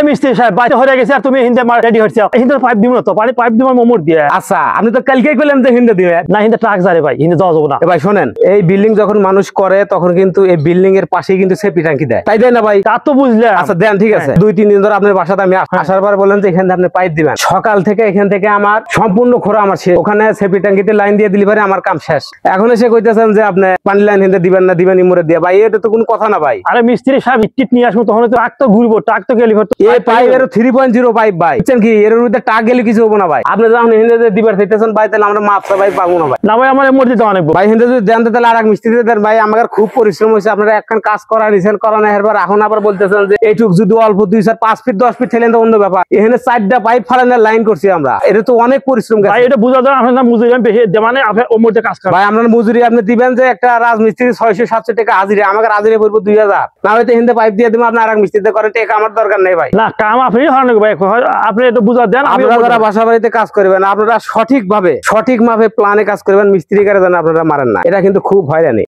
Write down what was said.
মিস্ত্রি সাহেব বাইরে হয়ে গেছে আর তুমি হিন্দে রেডি হচ্ছে হিন্দে পাইপ দিব না তো পাইপ দিব মোমর দিয়ে। আচ্ছা আপনি তো কালকেই কইলেন যে হিন্দে দিবে না হিন্দে ট্রাক যারে ভাই হিন্দে যাওয়া যাবো না। ভাই শোনেন, এই বিল্ডিং যখন মানুষ করে তখন কিন্তু এই বিল্ডিং এর পাশেই কিন্তু সেফটি ট্যাঙ্কি দেয়, তাই দেয় না ভাই? তা তো বুঝলেন। আচ্ছা দেন, ঠিক আছে। 2-3 দিন ধরে আপনার বাসাতে আমি আসার পর বললেন যে এখান থেকে আপনি পাইপ দিবেন। সকাল থেকে এখান থেকে আমার সম্পূর্ণ খোরা আমার শেষ। ওখানে সেফটি ট্যাঙ্কিতে লাইন দিয়ে দিলি পারে আমার কাম শেষ। এখন এসে কইতেছেন যে আপনি পানি লাইন হিন্দে দিবেন না, দিবেন ইমরে দিয়ে। ভাই এটা তো কোনো কথা না ভাই। আরে মিস্ত্রি সাহেব ইট নিয়ে আসবো তখন তো ট্রাক তো ঘুরবো, ট্রাক তো গেলি এই পাইপ এর 3.0 পাইপ ভাই, বুঝছেন কি? এর মধ্যে টাক গেলে কিছু হবো না ভাই। আপনি যখন হিন্দে দিবার চাইতেছেন ভাই, তাহলে আমরা মাপটা ভাই পাবো না ভাই। না ভাই আমার মরে দিতে অনেক ভাই হিন্দে যদি দেন তাহলে আর এক মিস্ত্রি দেন ভাই। আমাদের খুব পরিশ্রম হয়েছে, আপনারা একখান কাজ করা নিছেন, করা না এরপর এখন আবার বলতেছেন যে এইটুক যদি অল্প 2-4-5 ফিট 10 ফিট ঠেলেন তো অন্য ব্যাপার। এখানে 4টা পাইপ ফালানোর লাইন করছি আমরা, এটা তো অনেক পরিশ্রম ভাই। এটা বুঝা যায় আপনার মজুরি আমি বেশি মানে আপনি ওর মধ্যে কাজ করেন ভাই। আপনার মজুরি আপনি দিবেন যে একটা রাজমিস্ত্রি 600-700 টাকা হাজিরা, আমাকে হাজিরা পড়বো 2000। না হয়তো হিন্দে পাইপ দিয়ে দিব, আপনি আর এক মিস্ত্রিতে করেন, টাকা আমার দরকার নেই ভাই। না কাম আপনি হন ভাই, আপনি এটা বুঝা দেন। আপনারা যারা বাসা বাড়িতে কাজ করবেন আপনারা সঠিক মাপে প্ল্যানে কাজ করবেন, মিস্ত্রি কারে যেন আপনারা মারেন না, এটা কিন্তু খুব হয়রানি।